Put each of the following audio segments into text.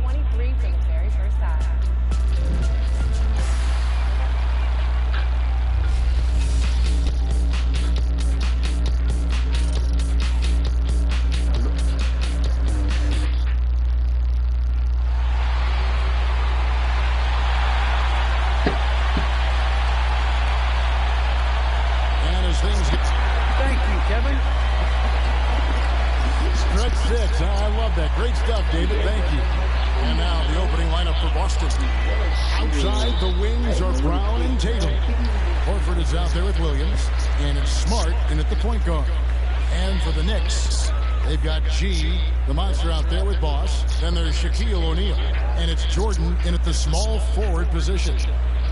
23 for the very first time. Thank you, Kevin. Stretch six. I love that. Great stuff, David. Thank you. And now the opening lineup for Boston. Outside, the wings are Brown and Tatum. Horford is out there with Williams. And it's Smart in at the point guard. And for the Knicks, they've got G, the monster, out there with Boss. Then there's Shaquille O'Neal. And it's Jordan in at the small forward position.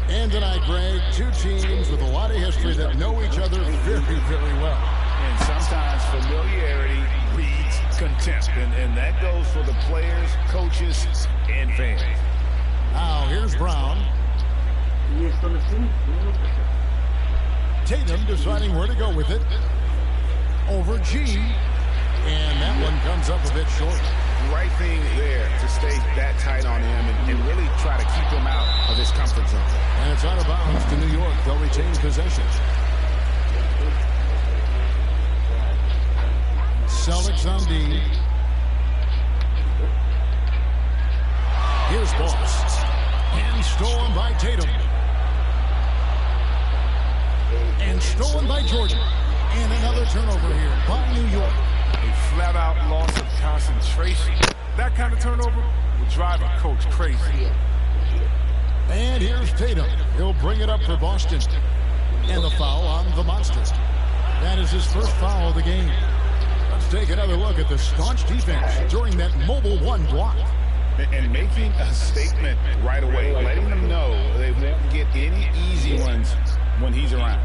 And tonight, Greg, two teams with a lot of history that know each other very, very well. And sometimes familiarity breeds contempt. And that goes for the players, coaches, and fans. Now, here's Brown. Tatum deciding where to go with it. Over G. And that one comes up a bit short. Right thing there to stay that tight on him and really try to keep him out of his comfort zone. And it's out of bounds to New York. They'll retain possession. Celtics on D. Here's Boss. And stolen by Tatum. And stolen by Jordan. And another turnover here by New York. A flat-out loss of concentration. That kind of turnover will drive a coach crazy. And here's Tatum. He'll bring it up for Boston. And the foul on the monster. That is his first foul of the game. Let's take another look at the staunch defense during that mobile one block. And making a statement right away, letting them know they won't get any easy ones when he's around.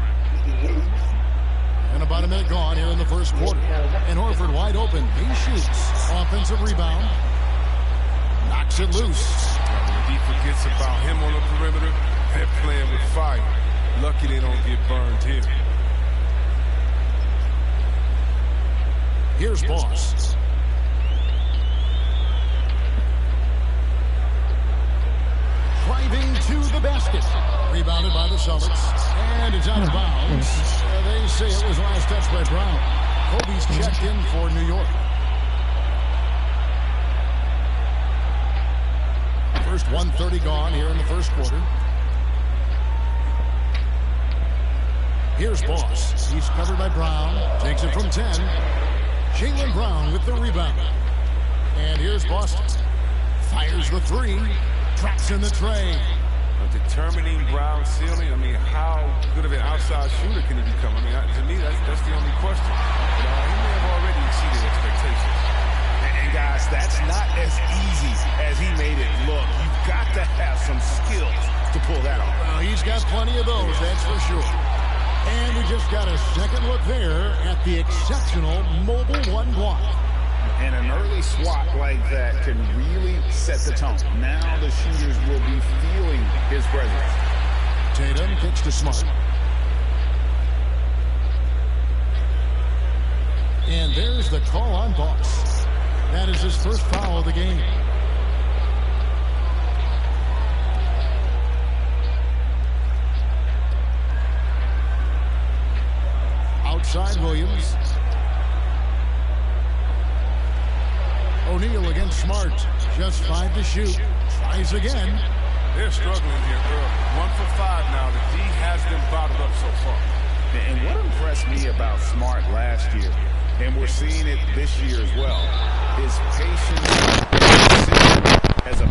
And about a minute gone here in the first quarter. And Horford wide open. He shoots. Offensive rebound. Knocks it loose. When he forgets about him on the perimeter, they're playing with fire. Lucky they don't get burned here. Here's Boss. Driving to the basket. Rebounded by the Celtics. And it's out of bounds. They say it was last touch by Brown. Kobe's checked in for New York. First 1:30 gone here in the first quarter. Here's Boss. He's covered by Brown. Takes it from 10. Chillin Brown with the rebound. And here's Boston. Fires the three. Traps in the tray. Determining Brown ceiling. I mean, how good of an outside shooter can he become? I mean, to me, that's the only question. But, he may have already exceeded expectations. And guys, that's not as easy as he made it look. You've got to have some skills to pull that off. Well, he's got plenty of those, that's for sure. And we just got a second look there at the exceptional mobile one block. And an early swat like that can really set the tone. Now the shooters will be feeling his presence. Tatum kicks to Smart. And there's the call on Boss. That is his first foul of the game. Outside Williams. O'Neal against Smart. Just 5 to shoot. Tries again. They're struggling here, Earl. 1 for 5 now. The D has them bottled up so far. And what impressed me about Smart last year, and we're seeing it this year as well, is patience as a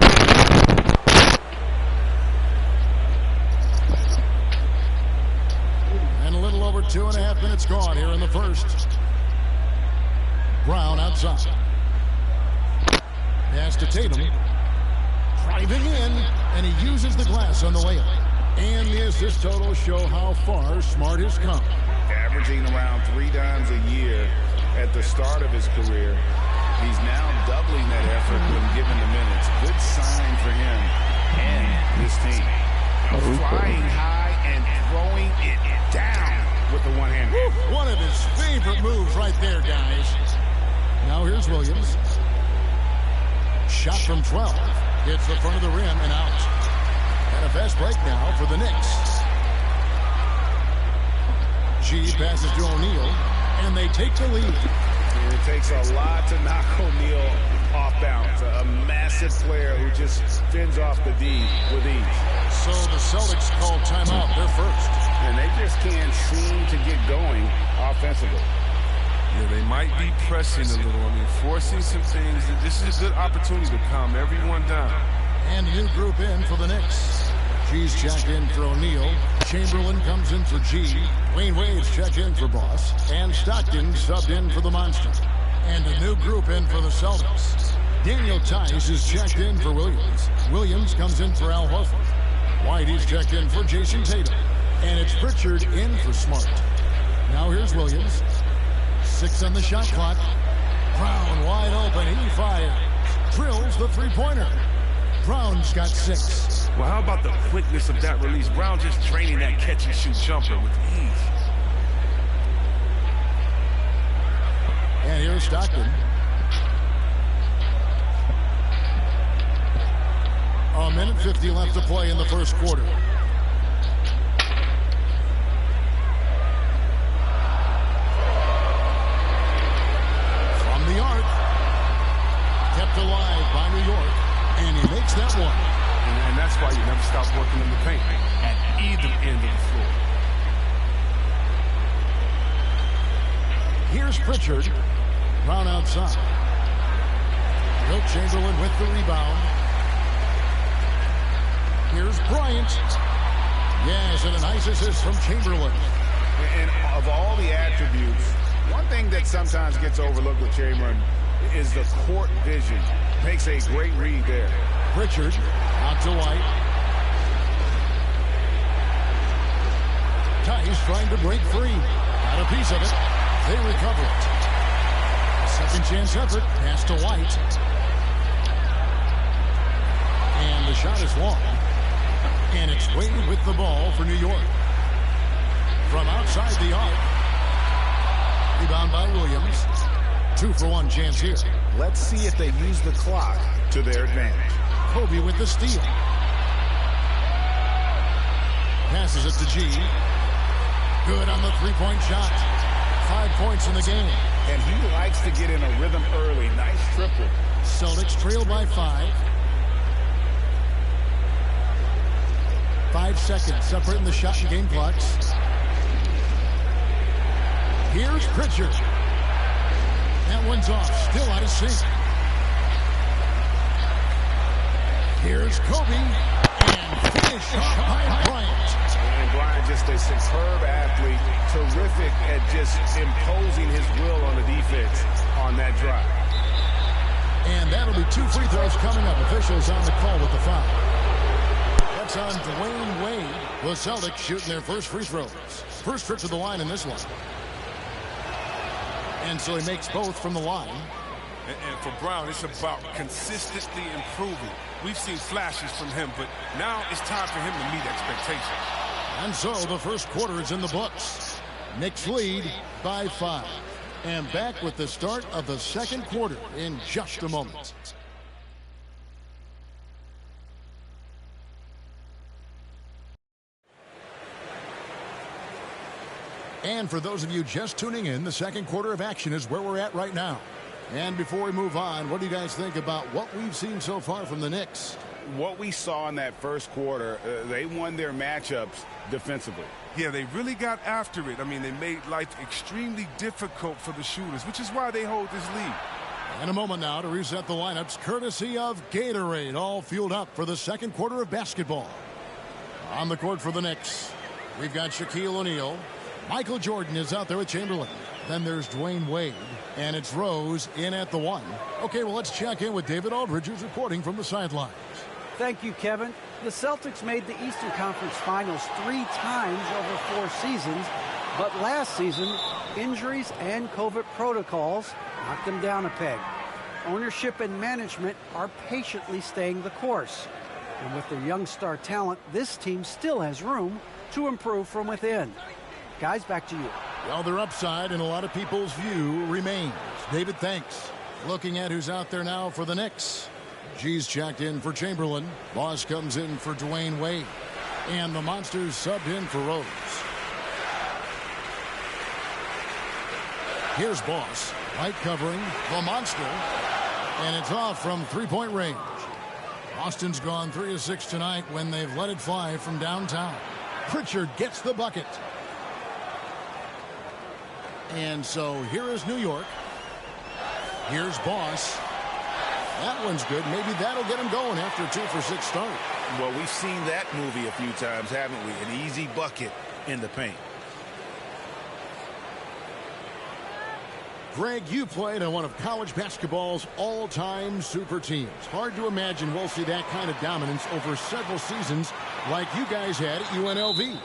and a little over 2.5 minutes gone here in the first. Brown outside. Pass to Tatum. Driving in, and he uses the glass on the layup. And the assist totals show how far Smart has come. Averaging around 3 dimes a year at the start of his career. He's now doubling that effort when given the minutes. Good sign for him and his team. Flying high and throwing it down with the one-hand. One of his favorite moves right there, guys. Now here's Williams. shot from 12. Hits the front of the rim and out. And a fast break now for the Knicks. She passes to O'Neal, and they take the lead. It takes a lot to knock O'Neal off balance. A massive player who just spins off the D with ease. So the Celtics call timeout. They're first. And they just can't seem to get going offensively. Yeah, they might be pressing a little. I mean, forcing some things. This is a good opportunity to calm everyone down. And a new group in for the Knicks. G's checked in for O'Neal. Chamberlain comes in for G. Wayne Wade's checked in for Boss. And Stockton subbed in for the Monster. And a new group in for the Celtics. Daniel Tice is checked in for Williams. Williams comes in for Al Horford. White is checked in for Jason Tatum. And it's Pritchard in for Smart. Now here's Williams. 6 on the shot clock. Brown wide open. He fires. Drills the three-pointer. Brown's got 6. Well, how about the quickness of that release? Brown just draining that catch-and-shoot jumper with ease. And here's Stockton. A minute 50 left to play in the first quarter. From the arc. Kept alive by New York. And he makes that one. And that's why you never stop working in the paint at either end of the floor. Here's Pritchard. Brown outside. Wilt Chamberlain with the rebound. Here's Bryant. Yes, and a nice assist from Chamberlain. And of all the attributes, one thing that sometimes gets overlooked with Chamberlain is the court vision. Makes a great read there. Pritchard out to White. Tice trying to break free. Got a piece of it. They recover it. Second chance effort. Pass to White. And the shot is long. And it's Wade with the ball for New York. From outside the arc. Rebound by Williams. 2-for-1 chance here. Let's see if they use the clock to their advantage. Kobe with the steal. Passes it to G. Good on the three-point shot. 5 points in the game. And he likes to get in a rhythm early. Nice triple. Celtics trail by 5. 5 seconds separating the shot and game clocks. Here's Pritchard. That one's off. Still out of sync. Here's Kobe. And finish off by Bryant. And Bryant, just a superb athlete. Terrific at just imposing his will on the defense on that drive. And that'll be 2 free throws coming up. Officials on the call with the foul. That's on Dwayne Wade. The Celtics shooting their first free throws. First trip to the line in this one. And so he makes both from the line. And for Brown, it's about consistently improving. We've seen flashes from him, but now it's time for him to meet expectations. And so the first quarter is in the books. Knicks lead by 5. And back with the start of the second quarter in just a moment. And for those of you just tuning in, the second quarter of action is where we're at right now. And before we move on, what do you guys think about what we've seen so far from the Knicks? What we saw in that first quarter, they won their matchups defensively. Yeah, they really got after it. I mean, they made life extremely difficult for the shooters, which is why they hold this lead. And a moment now to reset the lineups, courtesy of Gatorade, all fueled up for the second quarter of basketball. On the court for the Knicks, we've got Shaquille O'Neal. Michael Jordan is out there with Chamberlain. Then there's Dwayne Wade. And it's Rose in at the 1. Okay, well, let's check in with David Aldridge, who's reporting from the sidelines. Thank you, Kevin. The Celtics made the Eastern Conference Finals 3 times over 4 seasons. But last season, injuries and COVID protocols knocked them down a peg. Ownership and management are patiently staying the course. And with their young star talent, this team still has room to improve from within. Guys, back to you. Well, their upside in a lot of people's view remains. David, thanks. Looking at who's out there now for the Knicks. G's checked in for Chamberlain. Boss comes in for Dwayne Wade. And the Monsters subbed in for Rose. Here's Boss. White covering the Monster. And it's off from three-point range. Boston's gone 3 of 6 tonight when they've let it fly from downtown. Pritchard gets the bucket. And so here is New York. Here's Boss. That one's good. Maybe that'll get him going after a 2 for 6 start. Well, we've seen that movie a few times, haven't we? An easy bucket in the paint. Greg, you played on one of college basketball's all-time super teams. Hard to imagine we'll see that kind of dominance over several seasons like you guys had at UNLV.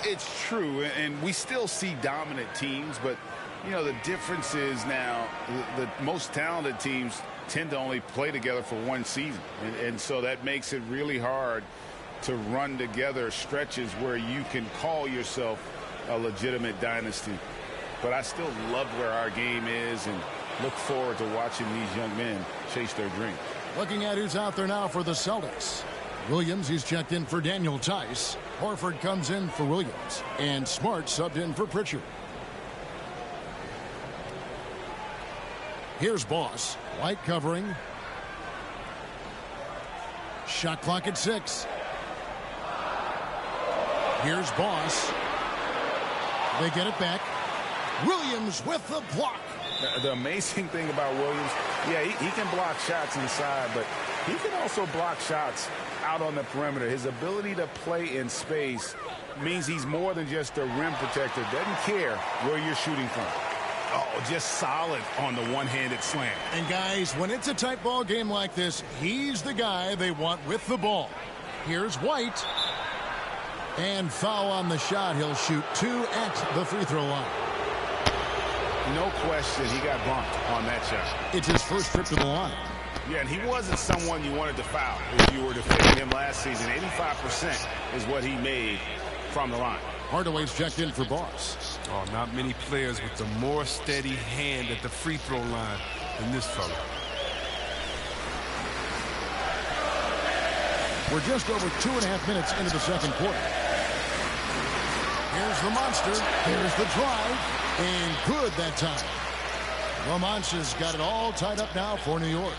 It's true, and we still see dominant teams, but, you know, the difference is now the most talented teams tend to only play together for one season, and so that makes it really hard to run together stretches where you can call yourself a legitimate dynasty. But I still love where our game is and look forward to watching these young men chase their dreams. Looking at who's out there now for the Celtics. Williams, he's checked in for Daniel Tice. Horford comes in for Williams. And Smart subbed in for Pritchard. Here's Boss. White covering. Shot clock at 6. Here's Boss. They get it back. Williams with the block. The amazing thing about Williams, yeah, he can block shots inside, but he can also block shots out on the perimeter. His ability to play in space means he's more than just a rim protector. Doesn't care where you're shooting from. Oh, just solid on the one-handed slam. And guys, when it's a tight ball game like this, he's the guy they want with the ball. Here's White. And foul on the shot. He'll shoot 2 at the free throw line. No question he got bumped on that shot. It's his first trip to the line. Yeah, and he wasn't someone you wanted to foul if you were defending him last season. 85% is what he made from the line. Hardaway's checked in for Boss. Oh, not many players with a more steady hand at the free throw line than this fella. We're just over 2.5 minutes into the second quarter. Here's the Monster. Here's the drive. And good that time. The Monster's got it all tied up now for New York.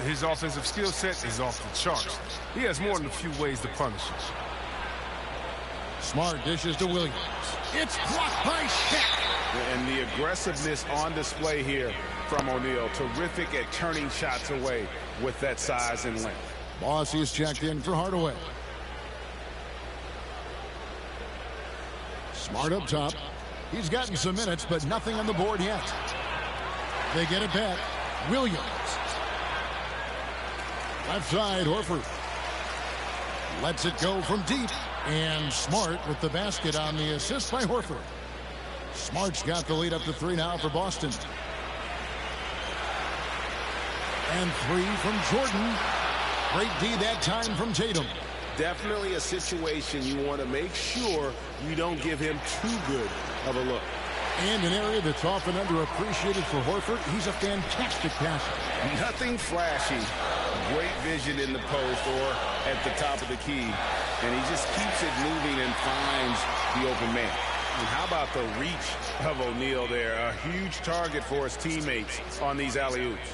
His offensive skill set is off the charts. He has more than a few ways to punish us. Smart dishes to Williams. It's blocked by Shaq. And the aggressiveness on display here from O'Neal. Terrific at turning shots away with that size and length. Boss is checked in for Hardaway. Smart up top. He's gotten some minutes, but nothing on the board yet. They get it back. Williams. Left side, Horford. Lets it go from deep. And Smart with the basket on the assist by Horford. Smart's got the lead up to 3 now for Boston. And 3 from Jordan. Great D that time from Tatum. Definitely a situation you want to make sure you don't give him too good of a look. And an area that's often underappreciated for Horford. He's a fantastic passer. Nothing flashy. Great vision in the post or at the top of the key. And he just keeps it moving and finds the open man. And how about the reach of O'Neal there? A huge target for his teammates on these alley-oops.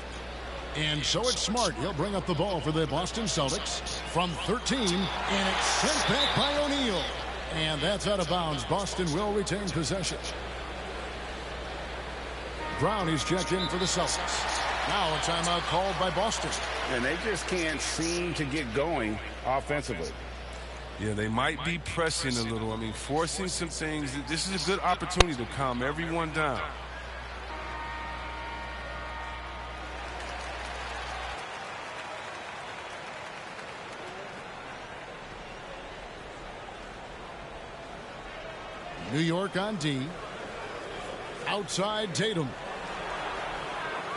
And so it's Smart. He'll bring up the ball for the Boston Celtics from 13. And it's sent back by O'Neal. And that's out of bounds. Boston will retain possession. Brown is checked in for the Celtics. Now a timeout called by Boston. And they just can't seem to get going offensively. Yeah, they might be pressing a little. I mean, forcing some things. This is a good opportunity to calm everyone down. New York on D. Outside Tatum.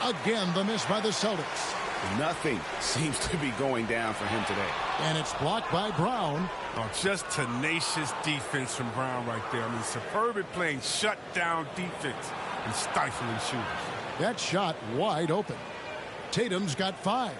Again, the miss by the Celtics. Nothing seems to be going down for him today. And it's blocked by Brown. Oh, just tenacious defense from Brown right there. I mean, superb at playing shutdown defense and stifling shooters. That shot wide open. Tatum's got 5.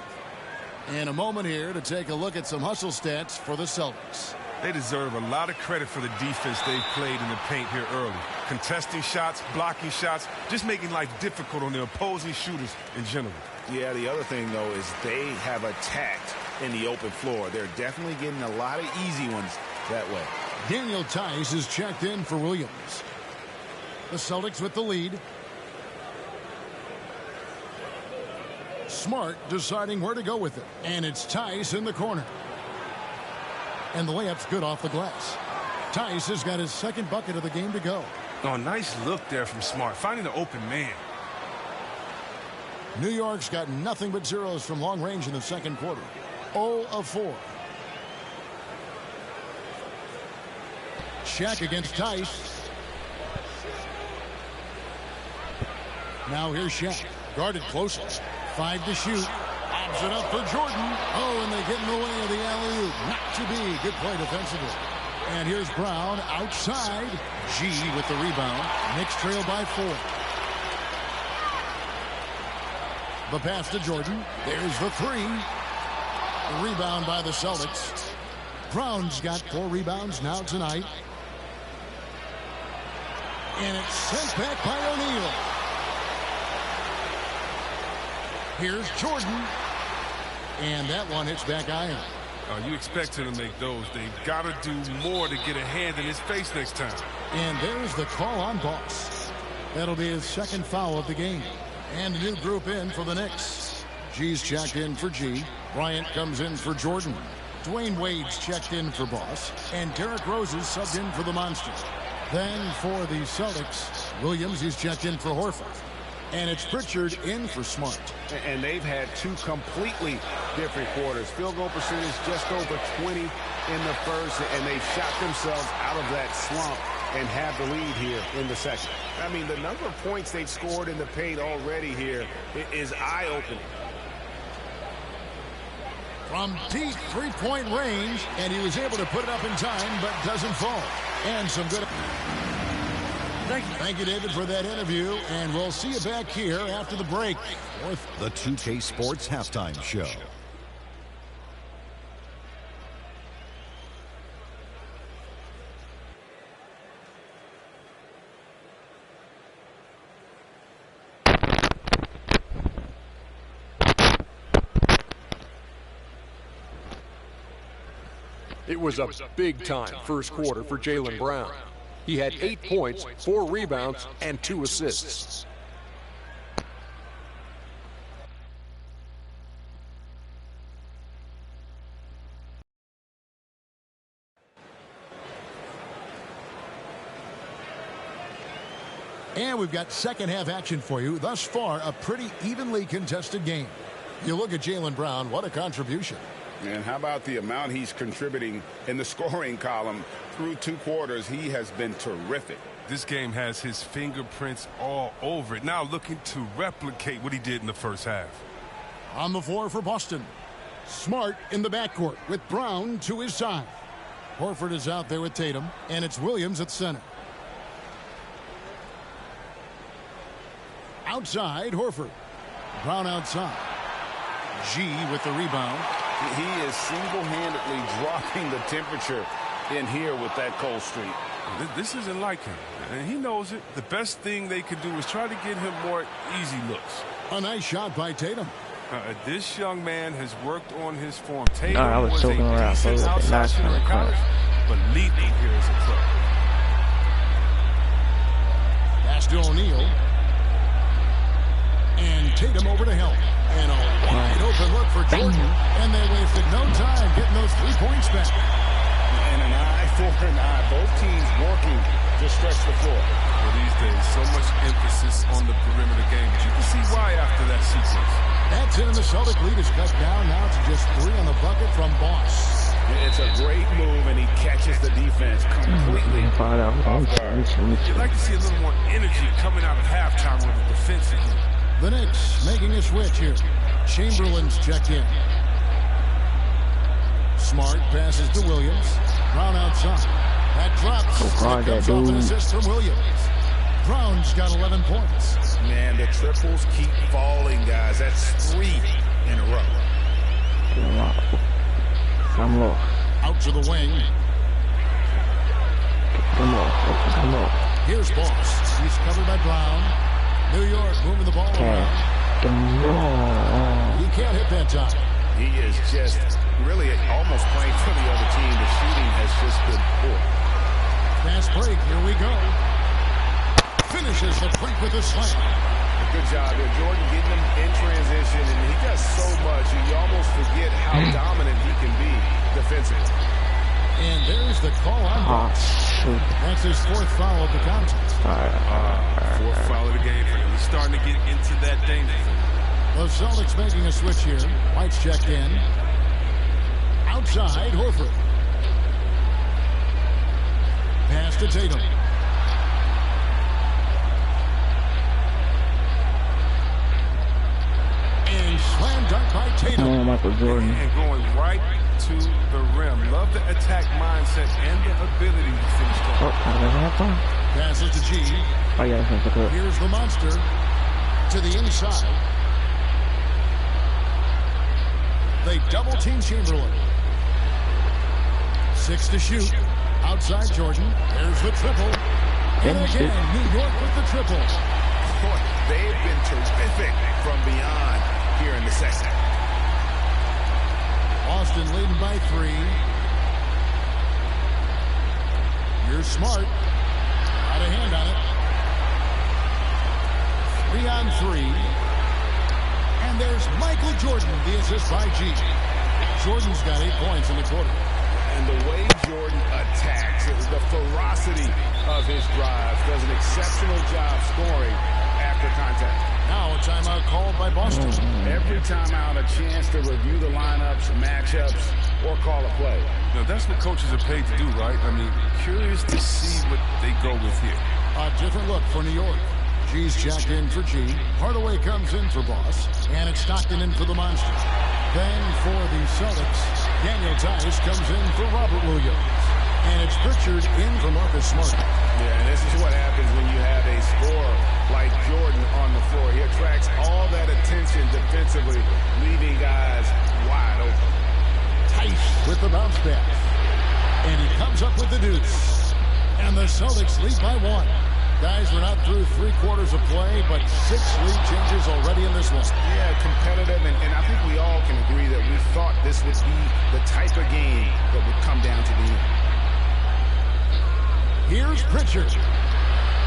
And a moment here to take a look at some hustle stats for the Celtics. They deserve a lot of credit for the defense they've played in the paint here early. Contesting shots, blocking shots, just making life difficult on the opposing shooters in general. Yeah, the other thing, though, is they have attacked in the open floor. They're definitely getting a lot of easy ones that way. Daniel Tice is checked in for Williams. The Celtics with the lead. Smart deciding where to go with it. And it's Tice in the corner. And the layup's good off the glass. Tice has got his second bucket of the game to go. Oh, nice look there from Smart, finding the open man. New York's got nothing but zeros from long range in the second quarter. 0 of 4. Shaq against Tice. Now here's Shaq. Guarded closely. 5 to shoot. Lobs it up for Jordan. Oh, and they get in the way of the alley-oop. Not to be. Good play defensively. And here's Brown outside. G with the rebound. Knicks trail by 4. The pass to Jordan. There's the 3. The rebound by the Celtics. Brown's got 4 rebounds now tonight. And it's sent back by O'Neal. Here's Jordan. And that one hits back iron. You expect him to make those. They've got to do more to get a hand in his face next time. And there's the call on Boss. That'll be his second foul of the game. And a new group in for the Knicks. G's checked in for G. Bryant comes in for Jordan. Dwayne Wade's checked in for Boss. And Derrick Rose is subbed in for the Monster. Then for the Celtics, Williams is checked in for Horford. And it's Pritchard in for Smart. And they've had 2 completely different quarters. Field goal percentage just over 20 in the first, and they shot themselves out of that slump and have the lead here in the second. I mean, the number of points they've scored in the paint already here is eye-opening. From deep three-point range, and he was able to put it up in time, but doesn't fall. And some good... Thank you, David, for that interview, and we'll see you back here after the break. The 2K Sports Halftime Show. It was a big-time first quarter for Jaylen Brown. He had 8 points, 4 rebounds, and 2 assists. And we've got second half action for you. Thus far, a pretty evenly contested game. You look at Jaylen Brown, what a contribution. And how about the amount he's contributing in the scoring column? Through 2 quarters, he has been terrific. This game has his fingerprints all over it. Now looking to replicate what he did in the first half. On the floor for Boston. Smart in the backcourt with Brown to his side. Horford is out there with Tatum, and it's Williams at center. Outside, Horford. Brown outside. G with the rebound. He is single-handedly dropping the temperature in here with that cold streak. This isn't like him, and he knows it. The best thing they could do is try to get him more easy looks. A nice shot by Tatum. This young man has worked on his form. Tatum I was was a joking around, so decent it was outside not shooter in college, but lethal here as a pro. Pass to O'Neal. And Tatum over to help. And a wide open look for Jordan. And they wasted no time getting those 3 points back. And an eye for an eye. Both teams working to stretch the floor. Well, these days, so much emphasis on the perimeter game. But you can see why after that sequence. That's it, and the Celtic lead is cut down now to just 3 on the bucket from Boss. It's a great move, and he catches the defense completely off guard. You'd like to see a little more energy coming out of halftime with the defensive. The Knicks making a switch here. Chamberlain's checked in. Smart passes to Williams. Brown outside. That drops. And it comes off an assist from Williams. Brown's got 11 points. Man, the triples keep falling, guys. That's 3 in a row. Vamos. Out to the wing. Vamos. Here's Boss. He's covered by Brown. New York moving the ball around. He can't hit that time. He is just really almost playing for the other team. The shooting has just been poor. Fast break. Here we go. Finishes the break with a slam. Good job there. Jordan getting him in transition, and he does so much. You almost forget how dominant he can be defensively. And there's the call on Boss. That's his fourth foul of the contest. Fourth foul of the game for him. He's starting to get into that danger zone. The Celtics making a switch here. White's checked in. Outside, Horford. Pass to Tatum. And slam dunk by Tatum. Oh, Michael Jordan. And going right to the rim. Love the attack mindset and the ability to finish that. Passes to G. Here's the monster to the inside. They double team Chamberlain. 6 to shoot. Outside Jordan. There's the triple. And again, New York with the triple. Boy, they've been terrific from beyond here in the second. Boston leading by 3. You're smart. Out of hand on it. 3 on 3. And there's Michael Jordan, the assist by G. Jordan's got 8 points in the quarter. And the way Jordan attacks, the ferocity of his drives, does an exceptional job scoring after contact. Now a timeout called by Boston. Every timeout, a chance to review the lineups, matchups, or call a play. Now, that's what coaches are paid to do, right? I mean, curious to see what they go with here. A different look for New York. G's checked in for G. Hardaway comes in for Boss. And it's Stockton in for the Monster. Then for the Celtics, Daniel Tice comes in for Robert Williams. And it's Pritchard in for Marcus Smart. Yeah, and this is what happens when you have a scorer like Jordan on the floor. He attracts all that attention defensively, leaving guys wide open. Tice with the bounce pass. And he comes up with the deuce. And the Celtics lead by 1. Guys, we're not through 3 quarters of play, but 6 lead changes already in this one. Yeah, competitive, and I think we all can agree that we thought this would be the type of game that would come down to the end. Here's Pritchard.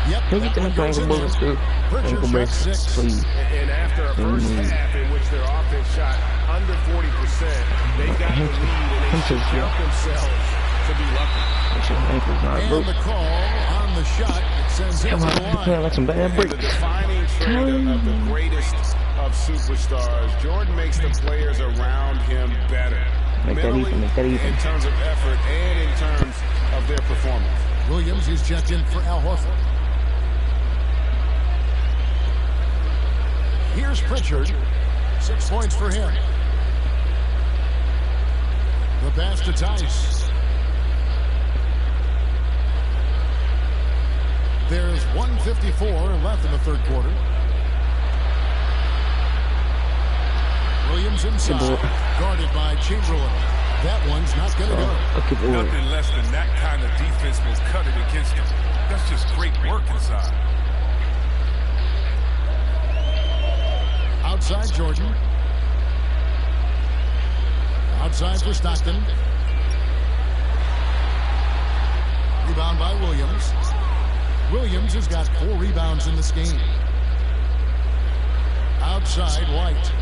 Yep, that one goes in there. Pritchard's got 6. And after a first half in which their offense shot under 40%, they got the lead, and they should count themselves to be lucky. And the call on the shot, it sends him to the line. Like some bad breaks. The defining trait of the greatest of superstars, Jordan makes the players around him better. Mentally, in terms of effort, and in terms of their performance. Williams, he's checked in for Al Horford. Here's Pritchard. 6 points for him. The pass to Tice. There's 1:54 left in the third quarter. Williams inside, guarded by Chamberlain. That one's not going to go. Nothing less than that kind of defense will cut it against him. That's just great work inside. Outside Jordan. Outside for Stockton. Rebound by Williams. Williams has got 4 rebounds in this game. Outside White.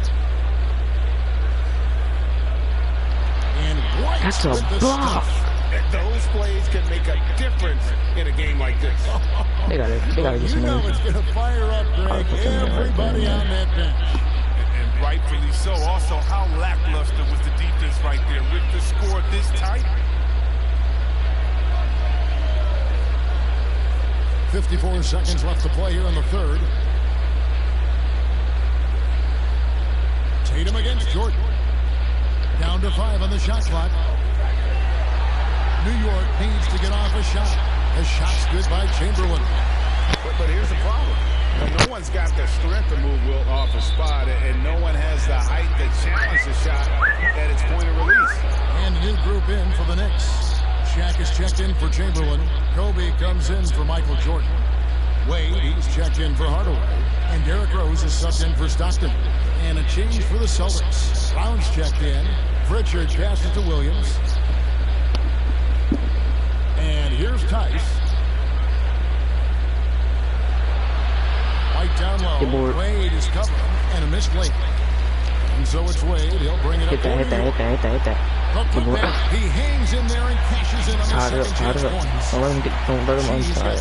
And White That's a with the block. stuff. Those plays can make a difference in a game like this. They gotta get You some know it's going to fire up, Greg, everybody on that bench. And rightfully so. Also, how lackluster was the defense right there with the score this tight? 54 seconds left to play here in the third. Tatum against Jordan. Down to 5 on the shot clock. New York needs to get off a shot. The shot's good by Chamberlain. But here's the problem. No one's got the strength to move Wilt off a spot, and no one has the height to challenge the shot at its point of release. And the new group in for the Knicks. Shaq is checked in for Chamberlain. Kobe comes in for Michael Jordan. Wade, he's checked in for Hardaway. And Derrick Rose is subbed in for Stockton. And a change for the Celtics. Brown's checked in. Pritchard passes to Williams. And here's Tice. White down low. Wade is covering. And a missed late. And so it's Wade. He'll bring it up. Hit that. He hangs in there and cashes in on the second chance points. Don't let him unside.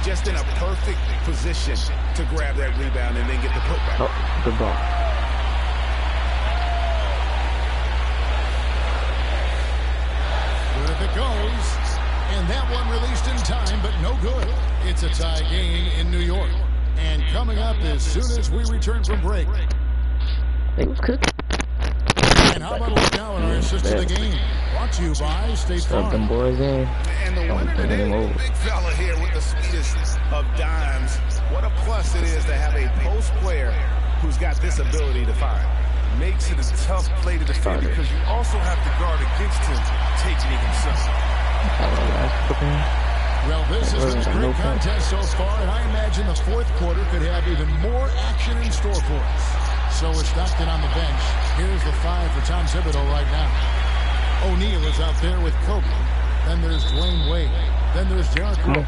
Just in a perfect position to grab that rebound and then get the putback. Oh, good ball. Good if it goes. And that one released in time, but no good. It's a tie game in New York. And coming up as soon as we return from break. They was cooking. And how about a look now at our assist of the game? Brought to you by State Farm. Them boys in. And the winner today, big fella here with the sweetest of dimes. What a plus it is to have a post player who's got this ability to find. Makes it a tough play to defend because you also have to guard against him taking it himself. Well, this has been a great contest so far, and I imagine the fourth quarter could have even more action in store for us. So it's Stockton on the bench. Here's the 5 for Tom Thibodeau right now. O'Neal is out there with Kobe. Then there's Dwayne Wade. Then there's Derrick Rose.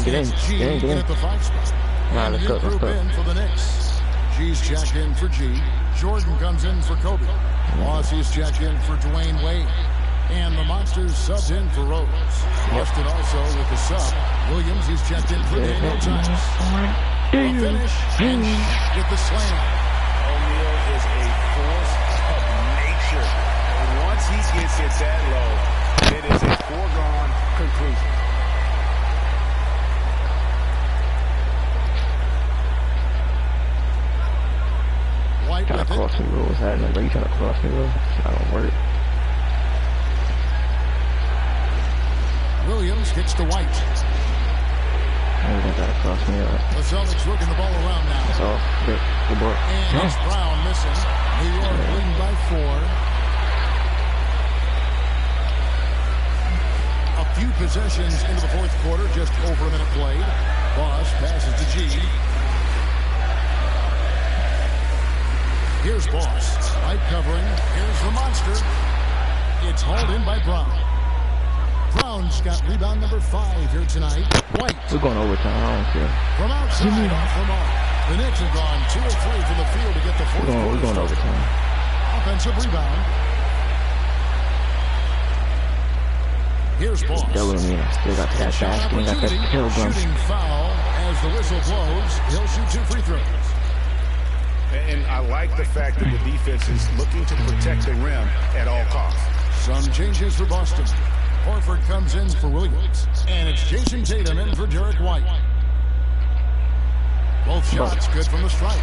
Get in. At the 5 spot. And let's new go. group in for the Knicks. G's checked in for G. Jordan comes in for Kobe. Mossie's checked in for Dwayne Wade. And the Monsters subbed in for Rose. Boston also with the sub. Williams, he's checked in for Daniel Tice. A finish and with the slam. O'Neal is a force of nature. And once he gets it that low, it is a foregone conclusion. White Trying with to cross it. me rules. I didn't know you trying to cross me rules. I don't work. Williams gets to White. I ain't gonna cross me up. The Celtics working the ball around now. That's all. Good boy. And it's Brown missing. New York leading by 4. A few possessions into the fourth quarter, just over a minute played. Boss passes to G. Here's Boss. Right covering. Here's the monster. It's hauled in by Brown. Brown's got rebound number 5 here tonight. White. We're going overtime. I don't care. From outside off the mark. The Knicks have gone 2 of 3 from the field to get the fourth quarter. We're going started. overtime. Offensive rebound. Here's Boss. Double me. Still got that basket. Got that kill gun. Shooting foul as the whistle blows. He'll shoot 2 free throws. And I like the fact that the defense is looking to protect the rim at all costs. Some changes for Boston. Horford comes in for Williams. And it's Jason Tatum in for Derrick White. Both shots good from the stripe.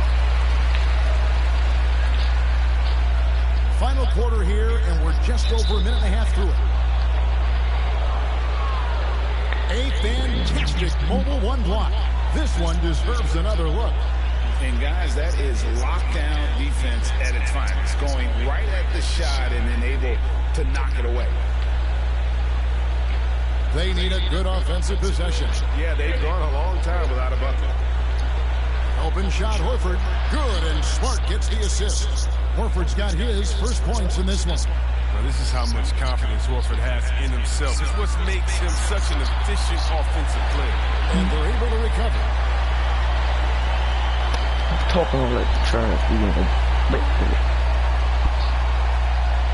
Final quarter here, and we're just over a minute and a half through it. A fantastic mobile 1 block. This one deserves another look. And guys, that is lockdown defense at its finest. Going right at the shot and then able to knock it away. They need a good offensive possession. Yeah, they've gone a long time without a bucket. Open shot, Horford. Good, and Smart gets the assist. Horford's got his first points in this one. Now, this is how much confidence Horford has in himself. It's what makes him such an efficient offensive player. And they're able to recover. Talking like trying to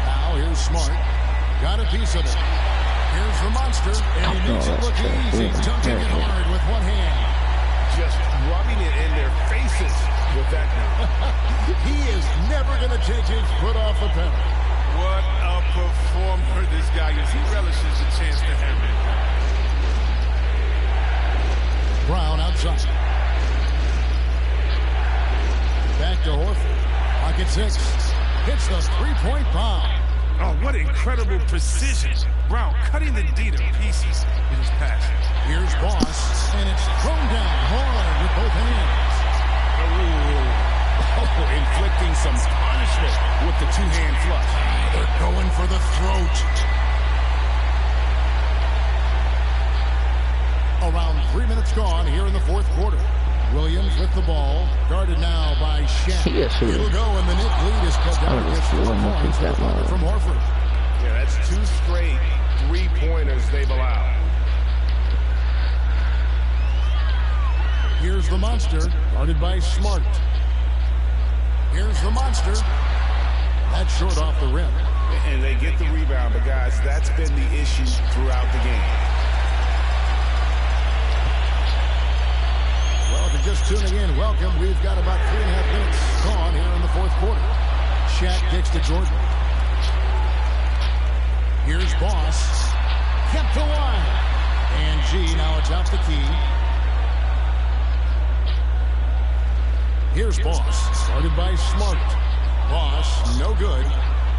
Now here's Smart. Got a piece of it. Here's the monster, and he makes it look easy. Dunking it hard with one hand. Just rubbing it in their faces with that. He is never going to take his foot off the pedal. What a performer this guy is. He relishes the chance to have it. Brown outside. Back to Horford. Pocket 6. Hits the three-point bomb. Oh, what incredible precision. Brown cutting the D to pieces in his passing. Here's Boss, and it's thrown down hard with both hands. Oh, inflicting some punishment with the 2-hand flush. They're Going for the throat. Around 3 minutes gone here in the fourth quarter. Williams with the ball, guarded now by Shaq. It'll go, and the Knicks lead is cut down to 4 points with a bucket from Horford. Yeah, that's 2 straight three-pointers they've allowed. Here's the monster, guarded by Smart. Here's the monster. That's short off the rim. And they get the rebound, but guys, that's been the issue throughout the game. Well, if you're just tuning in, welcome. We've got about 3.5 minutes gone here in the fourth quarter. Shaq kicks to Jordan. Here's Boss. Kept alive. And G, now it's out the key. Here's Boss, guarded by Smart. Boss, no good.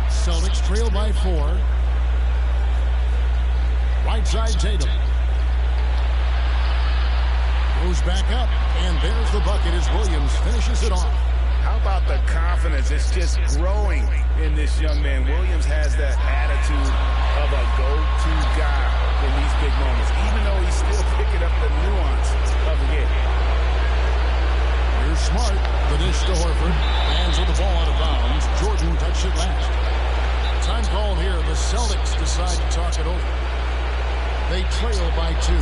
Celtics trail by 4. Right side Tatum. Goes back up, and there's the bucket as Williams finishes it off. How about the confidence? It's just growing in this young man. Williams has that attitude of a go-to guy in these big moments, even though he's still picking up the nuance of the game. Here's Smart. The dish to Horford. Hands with the ball out of bounds. Jordan touched it last. Time called here. The Celtics decide to talk it over. They trail by 2.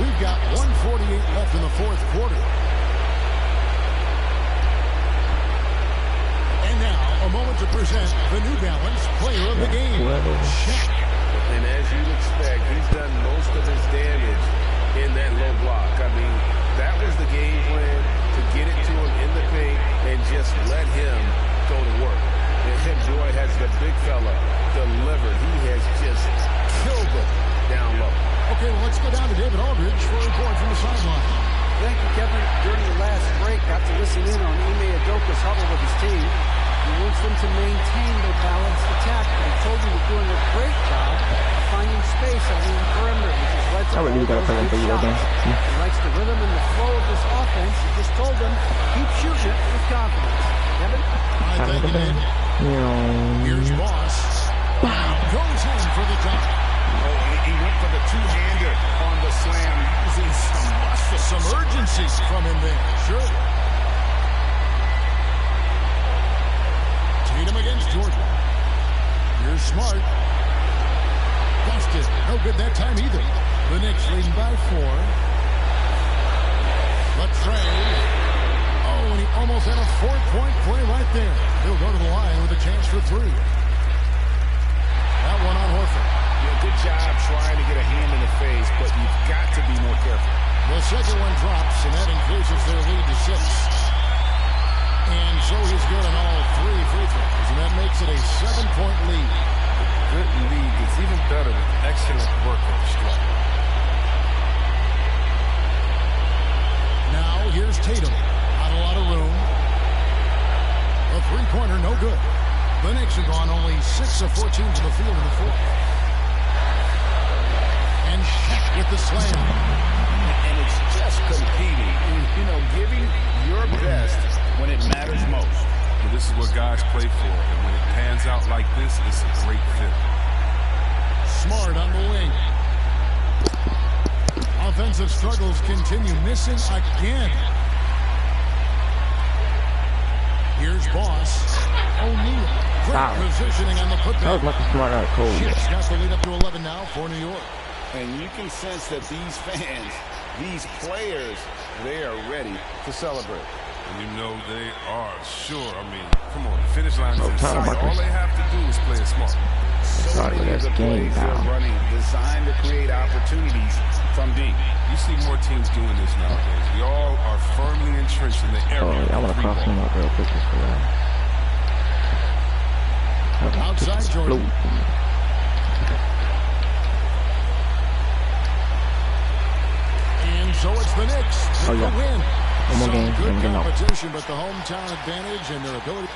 We've got 1:48 left in the fourth quarter. And now, a moment to present the New Balance Player of the Game, Shaq. And as you'd expect, he's done most of his damage in that low block. I mean, that was the game plan, to get it to him in the paint and just let him go to work. And boy, has the big fella delivered. He has just killed them down low. Okay, well, let's go down to David Aldridge for a report from the sideline. Thank you, Kevin. During the last break, got to listen in on Ime Udoka's huddle with his team. He wants them to maintain their balanced attack, but he told them they're doing a great job of finding space on the perimeter, which has led to all those big shots. He likes the rhythm and the flow of this offense. He just told them, keep shooting it with confidence. Kevin? All right, thank you, David. Here's Boss. Goes in for the dunk. Oh, he went for the two-hander on the slam, using some urgency from him there. Sure. Tatum against Jordan. Here's Smart. Busted. No good that time either. The Knicks leading by 4. Latrey. Oh, and he almost had a 4-point play right there. He'll go to the line with a chance for 3. That one on Horford. Yeah, good job trying to get a hand in the face, but you've got to be more careful. The second one drops, and that increases their lead to 6. And so he's good on all 3 free throws, and that makes it a 7-point lead. Good lead. It's even better with excellent work at the stripe. Now here's Tatum. Not a lot of room. A 3-pointer, no good. The Knicks have gone only 6 of 14 to the field in the fourth. And Shaq with the slam. And it's just competing, you know, giving your best when it matters most. But this is what guys play for, and when it pans out like this, it's a great fit. Smart on the wing. Offensive struggles continue, missing again. Here's Boss. O'Neal. Great positioning on the putback. That was much smart out cold. Shaq's got the lead up to 11 now for New York. And you can sense that these fans, these players, they are ready to celebrate. And you know they are sure. I mean, come on, the finish line is in sight. All they have to do is play it smart. So many of the plays they're running designed to create opportunities from deep. You see more teams doing this nowadays. We all are firmly entrenched in the area. Oh, I want to cross him out real quick just for that. Outside Jordan. And so it's the Knicks with the win. One more game, good and then competition, but the hometown advantage and their ability.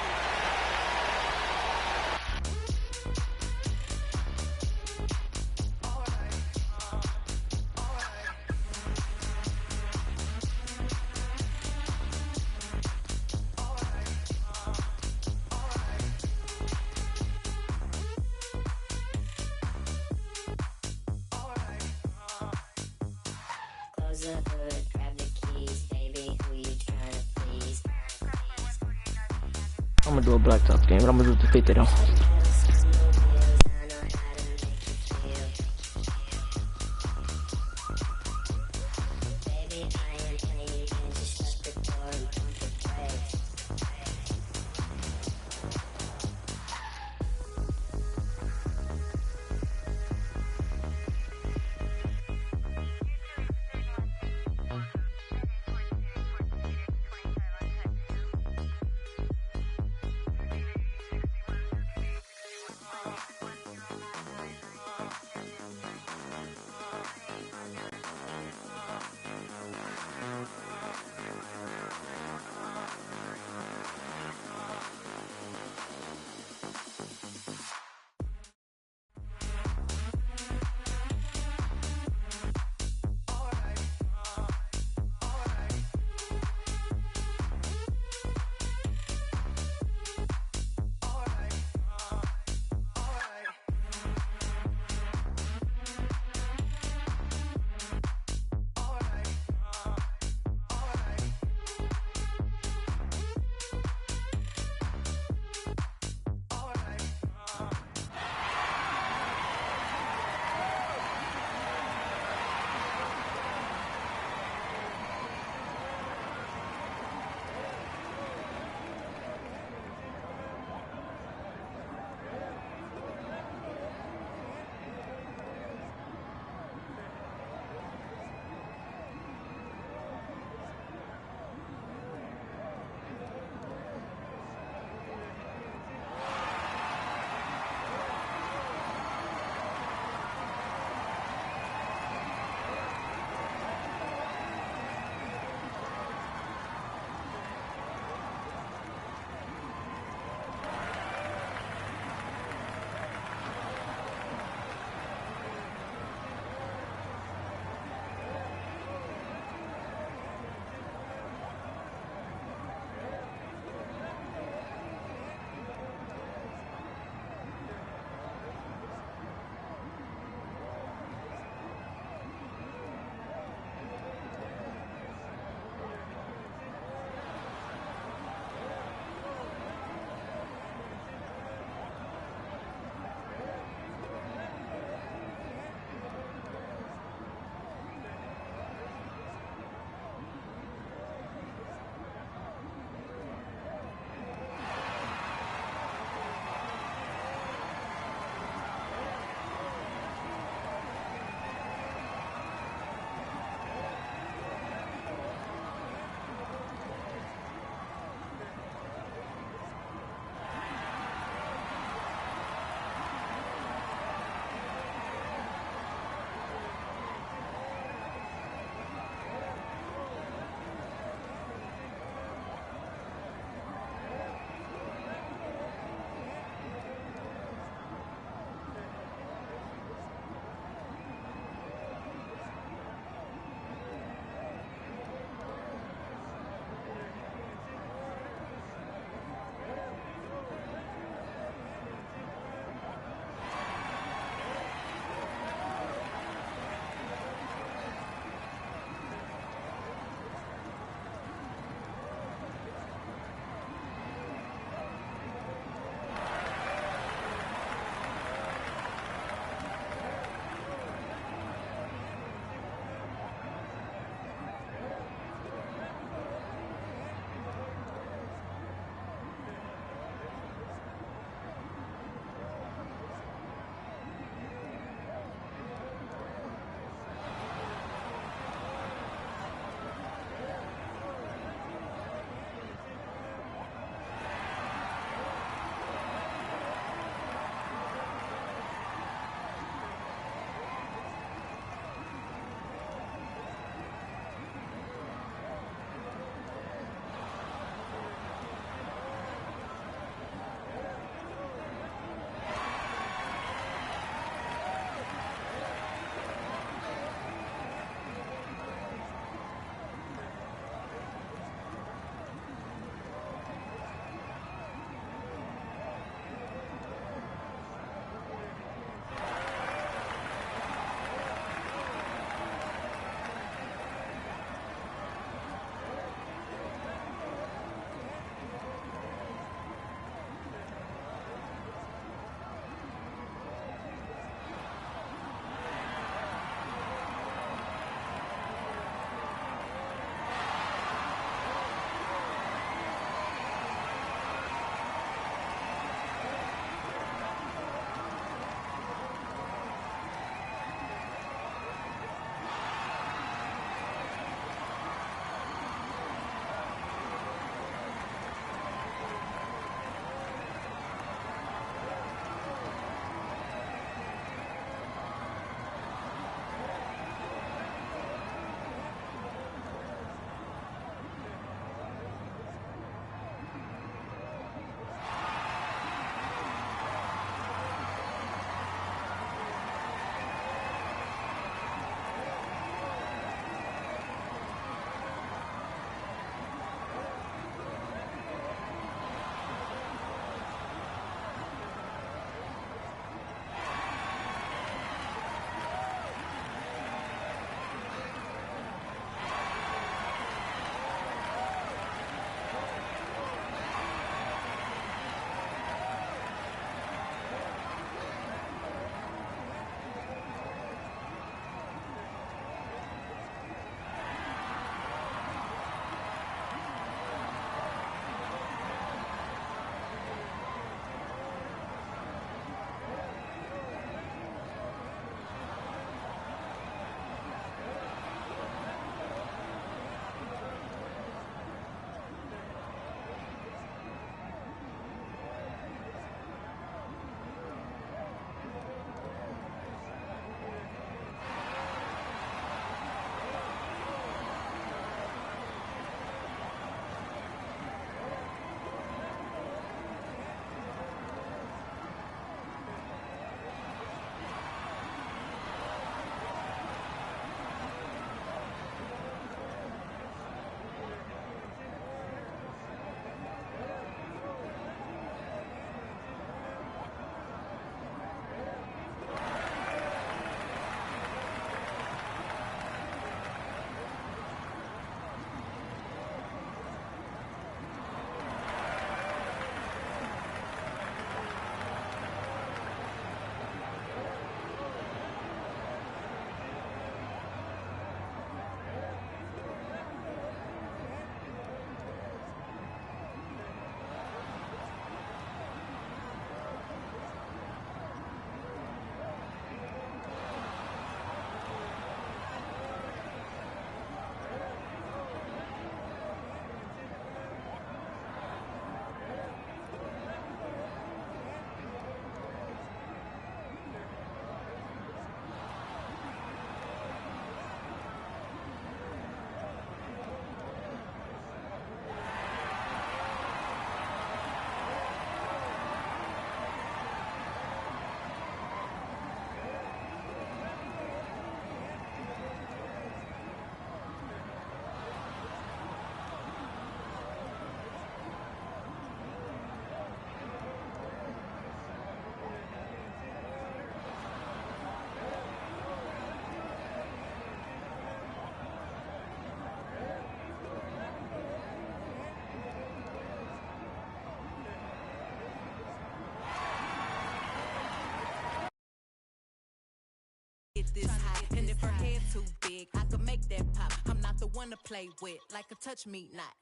I'm gonna do a blacktop game, but I'm gonna do the 50 though. get this high. And if her head too big, I could make that pop. I'm not the one to play with, like a touch me not.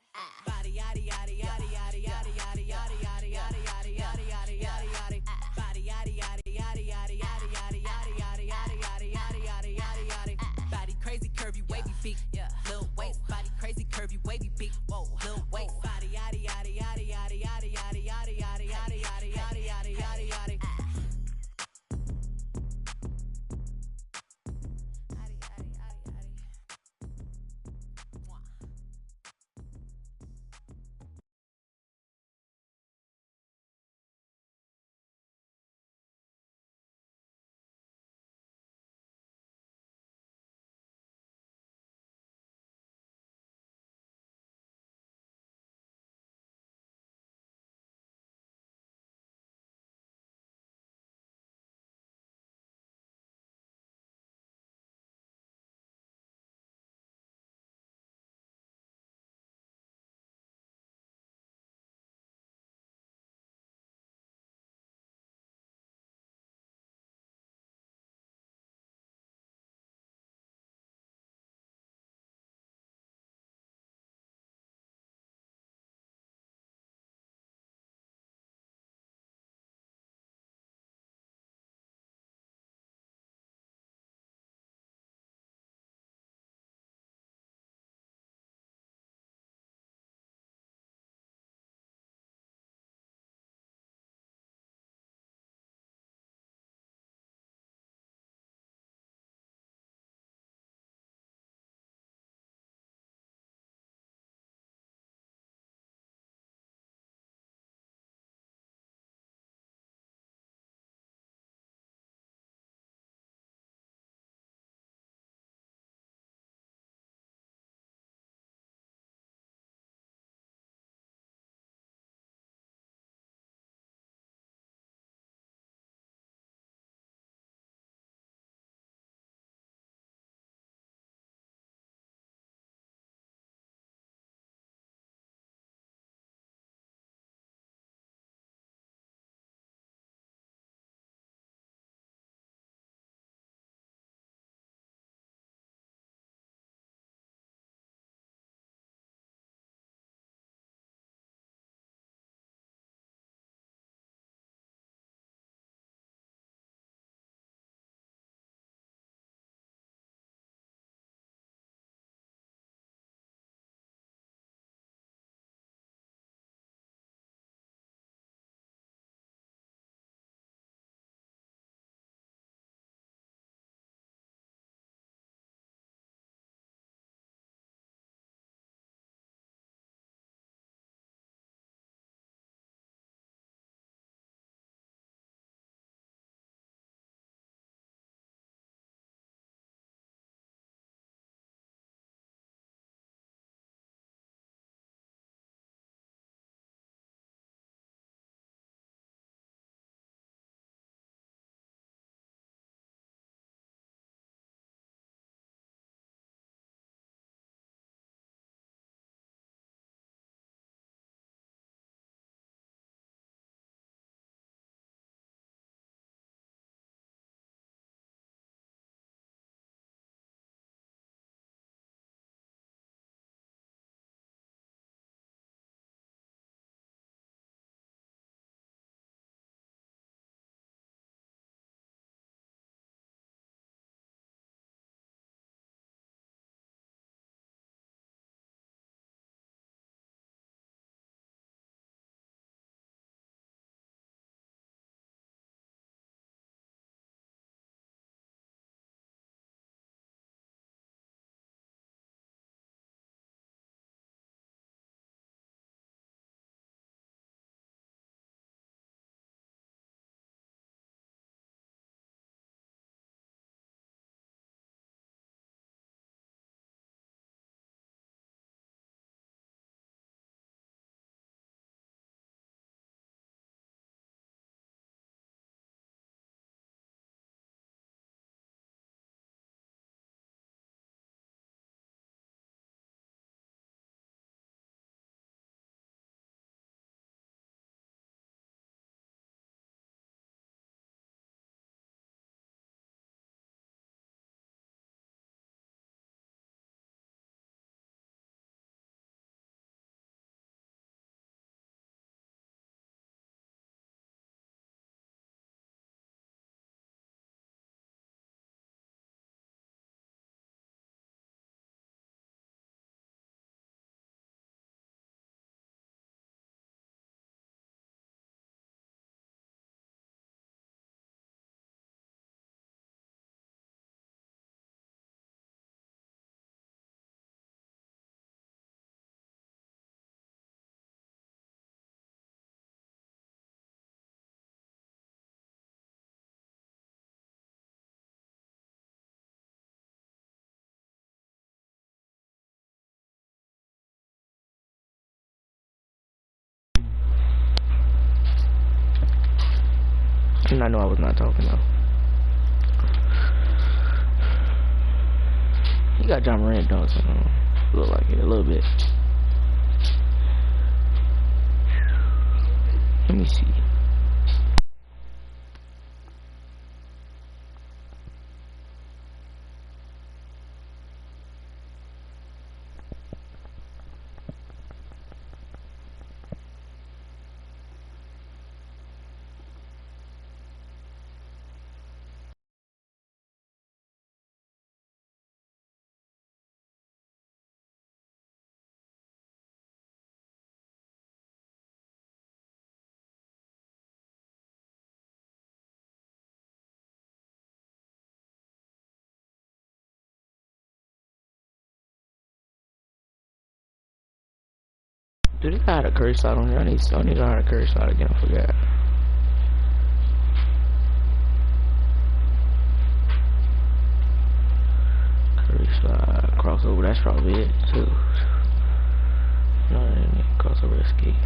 Body yaddy yaddy yaddy yaddy yaddy yaddy yaddy yaddy yaddy yaddy yaddy yaddy yaddy yaddy. Body yaddy yaddy yaddy yaddy yaddy yaddy yaddy yaddy yaddy yaddy yaddy yaddy yaddy yaddy. Body crazy curvy wavy beak, little waist. Body crazy curvy wavy beak, little waist. Body yaddy yaddy yaddy yaddy yaddy yaddy yaddy yaddy yaddy yaddy yaddy yaddy yaddy yaddy. And I know I was not talking though. He got John Morant dunks on him. Look like it a little bit. Let me see. Dude, this guy had a curse shot on here. I need to learn how to curse shot again. I forgot. Curse shot, crossover. That's probably it too. No, crossover escape.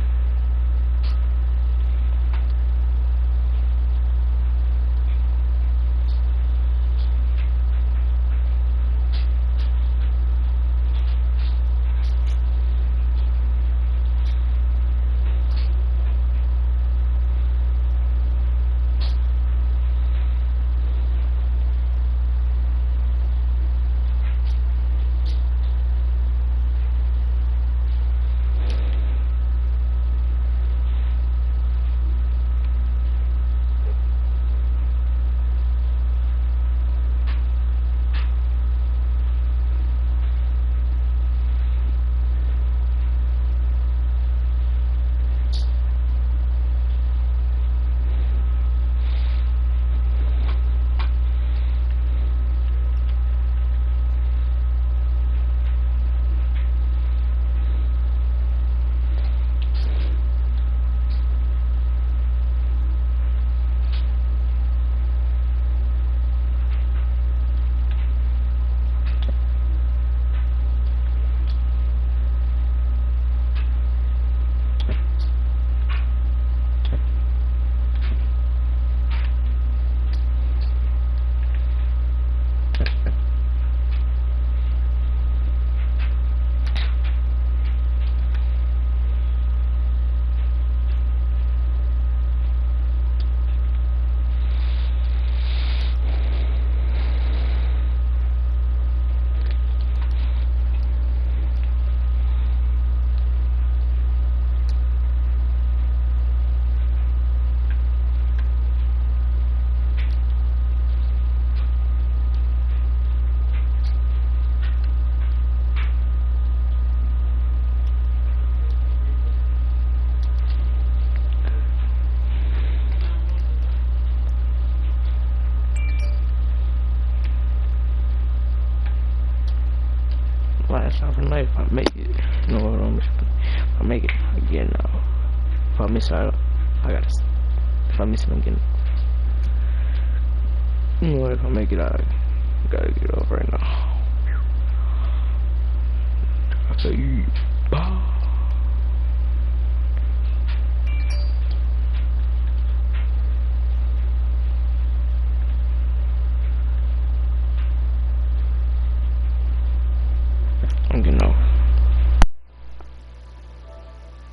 Last time from life, if I make it, you know what I'm saying? If I make it again now. If I miss out, I gotta. If I miss it, I'm getting. You know what? If I make it, I gotta get off right now. I say, bye.